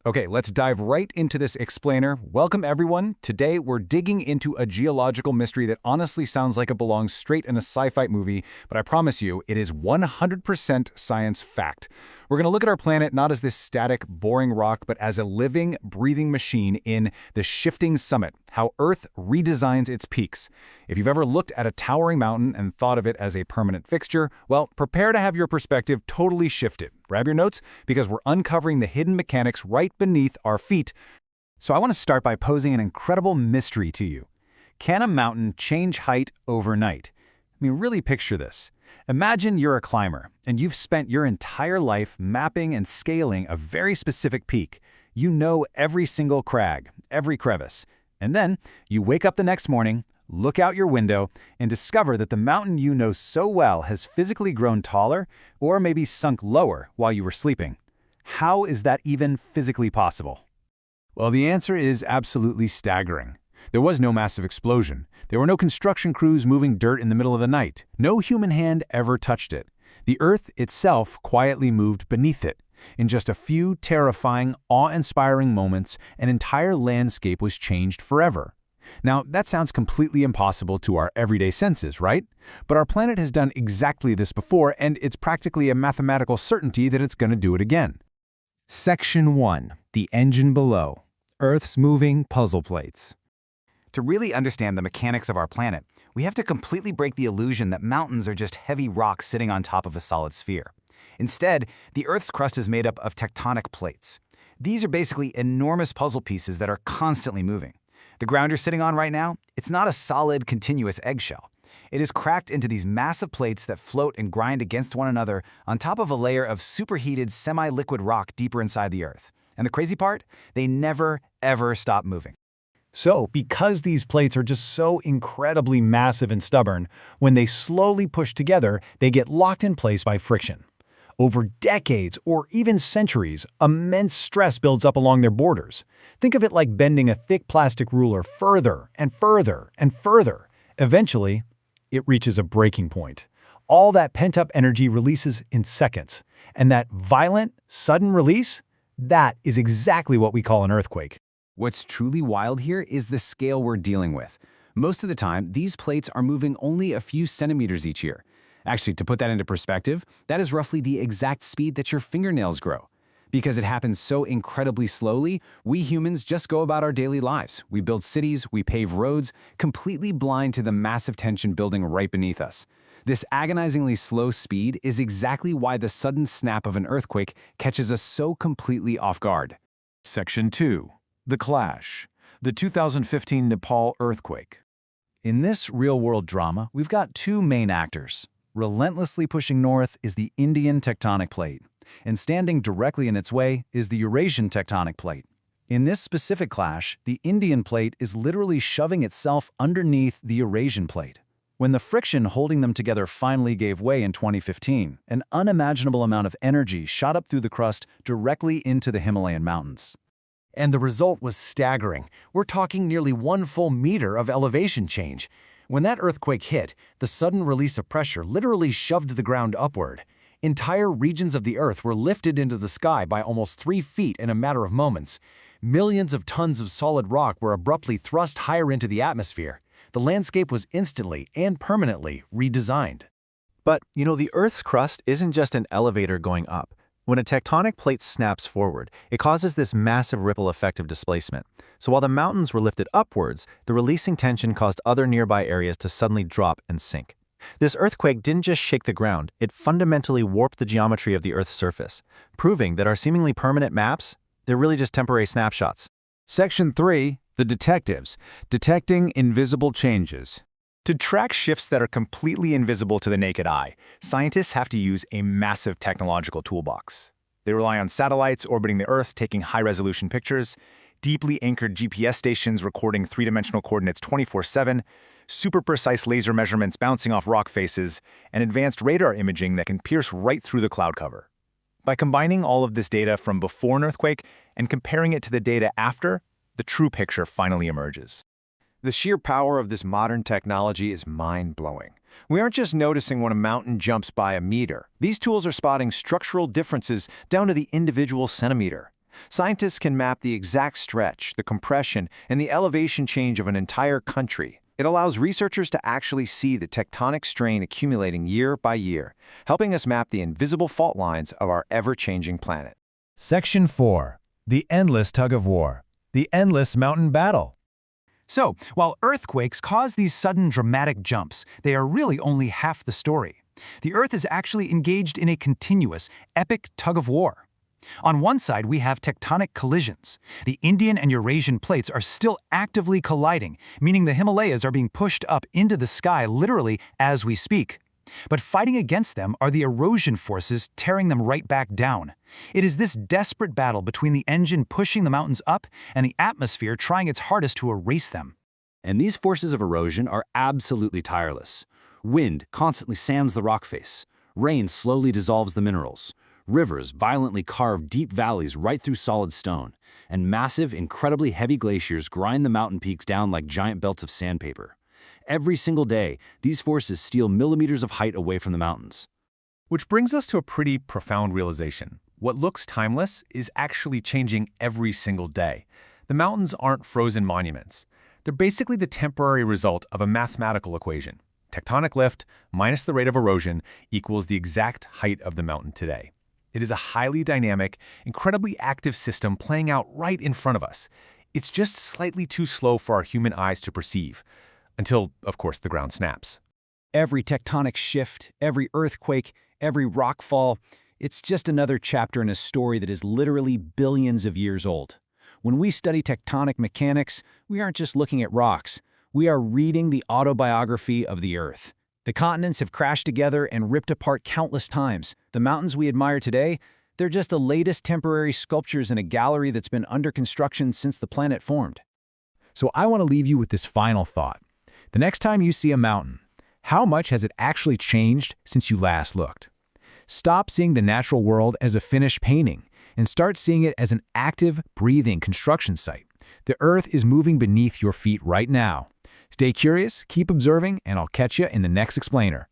Okay, let's dive right into this explainer. Welcome, everyone. Today, we're digging into a geological mystery that honestly sounds like it belongs straight in a sci-fi movie, but I promise you, it is 100% science fact. We're going to look at our planet not as this static, boring rock, but as a living, breathing machine in The Shifting Summit, how Earth redesigns its peaks. If you've ever looked at a towering mountain and thought of it as a permanent fixture, well, prepare to have your perspective totally shifted. Grab your notes, because we're uncovering the hidden mechanics right beneath our feet. So I want to start by posing an incredible mystery to you. Can a mountain change height overnight? I mean, really picture this. Imagine you're a climber, and you've spent your entire life mapping and scaling a very specific peak. You know every single crag, every crevice. And then you wake up the next morning, look out your window, and discover that the mountain you know so well has physically grown taller or maybe sunk lower while you were sleeping. How is that even physically possible? Well, the answer is absolutely staggering. There was no massive explosion. There were no construction crews moving dirt in the middle of the night. No human hand ever touched it. The Earth itself quietly moved beneath it. In just a few terrifying, awe-inspiring moments, an entire landscape was changed forever. Now, that sounds completely impossible to our everyday senses, right? But our planet has done exactly this before, and it's practically a mathematical certainty that it's going to do it again. Section 1. The engine below. Earth's moving puzzle plates. To really understand the mechanics of our planet, we have to completely break the illusion that mountains are just heavy rocks sitting on top of a solid sphere. Instead, the Earth's crust is made up of tectonic plates. These are basically enormous puzzle pieces that are constantly moving. The ground you're sitting on right now, it's not a solid, continuous eggshell. It is cracked into these massive plates that float and grind against one another on top of a layer of superheated, semi-liquid rock deeper inside the Earth. And the crazy part? They never, ever stop moving. So, because these plates are just so incredibly massive and stubborn, when they slowly push together, they get locked in place by friction. Over decades or even centuries, immense stress builds up along their borders. Think of it like bending a thick plastic ruler further and further and further. Eventually, it reaches a breaking point. All that pent-up energy releases in seconds. And that violent, sudden release? That is exactly what we call an earthquake. What's truly wild here is the scale we're dealing with. Most of the time, these plates are moving only a few centimeters each year. Actually, to put that into perspective, that is roughly the exact speed that your fingernails grow. Because it happens so incredibly slowly, we humans just go about our daily lives. We build cities, we pave roads, completely blind to the massive tension building right beneath us. This agonizingly slow speed is exactly why the sudden snap of an earthquake catches us so completely off guard. Section 2. The Clash. The 2015 Nepal earthquake. In this real-world drama, we've got two main actors. Relentlessly pushing north is the Indian tectonic plate, and standing directly in its way is the Eurasian tectonic plate. In this specific clash, the Indian plate is literally shoving itself underneath the Eurasian plate. When the friction holding them together finally gave way in 2015, an unimaginable amount of energy shot up through the crust directly into the Himalayan mountains. And the result was staggering. We're talking nearly 1 full meter of elevation change. When that earthquake hit, the sudden release of pressure literally shoved the ground upward. Entire regions of the Earth were lifted into the sky by almost 3 feet in a matter of moments. Millions of tons of solid rock were abruptly thrust higher into the atmosphere. The landscape was instantly and permanently redesigned. But, the Earth's crust isn't just an elevator going up. When a tectonic plate snaps forward, it causes this massive ripple effect of displacement. So while the mountains were lifted upwards, the releasing tension caused other nearby areas to suddenly drop and sink. This earthquake didn't just shake the ground, it fundamentally warped the geometry of the Earth's surface, proving that our seemingly permanent maps, they're really just temporary snapshots. Section 3. The Detectives. Detecting invisible changes. To track shifts that are completely invisible to the naked eye, scientists have to use a massive technological toolbox. They rely on satellites orbiting the Earth taking high-resolution pictures, deeply anchored GPS stations recording three-dimensional coordinates 24/7, super-precise laser measurements bouncing off rock faces, and advanced radar imaging that can pierce right through the cloud cover. By combining all of this data from before an earthquake and comparing it to the data after, the true picture finally emerges. The sheer power of this modern technology is mind-blowing. We aren't just noticing when a mountain jumps by a meter. These tools are spotting structural differences down to the individual centimeter. Scientists can map the exact stretch, the compression, and the elevation change of an entire country. It allows researchers to actually see the tectonic strain accumulating year by year, helping us map the invisible fault lines of our ever-changing planet. Section 4. The Endless Tug of War. The Endless Mountain Battle. So, while earthquakes cause these sudden dramatic jumps, they are really only half the story. The Earth is actually engaged in a continuous, epic tug of war. On one side, we have tectonic collisions. The Indian and Eurasian plates are still actively colliding, meaning the Himalayas are being pushed up into the sky literally as we speak. But fighting against them are the erosion forces tearing them right back down. It is this desperate battle between the engine pushing the mountains up and the atmosphere trying its hardest to erase them. And these forces of erosion are absolutely tireless. Wind constantly sands the rock face. Rain slowly dissolves the minerals. Rivers violently carve deep valleys right through solid stone. And massive, incredibly heavy glaciers grind the mountain peaks down like giant belts of sandpaper. Every single day, these forces steal millimeters of height away from the mountains. Which brings us to a pretty profound realization. What looks timeless is actually changing every single day. The mountains aren't frozen monuments. They're basically the temporary result of a mathematical equation. Tectonic lift minus the rate of erosion equals the exact height of the mountain today. It is a highly dynamic, incredibly active system playing out right in front of us. It's just slightly too slow for our human eyes to perceive. Until, of course, the ground snaps. Every tectonic shift, every earthquake, every rockfall, it's just another chapter in a story that is literally billions of years old. When we study tectonic mechanics, we aren't just looking at rocks. We are reading the autobiography of the Earth. The continents have crashed together and ripped apart countless times. The mountains we admire today, they're just the latest temporary sculptures in a gallery that's been under construction since the planet formed. So I want to leave you with this final thought. The next time you see a mountain, how much has it actually changed since you last looked? Stop seeing the natural world as a finished painting and start seeing it as an active, breathing construction site. The Earth is moving beneath your feet right now. Stay curious, keep observing, and I'll catch you in the next explainer.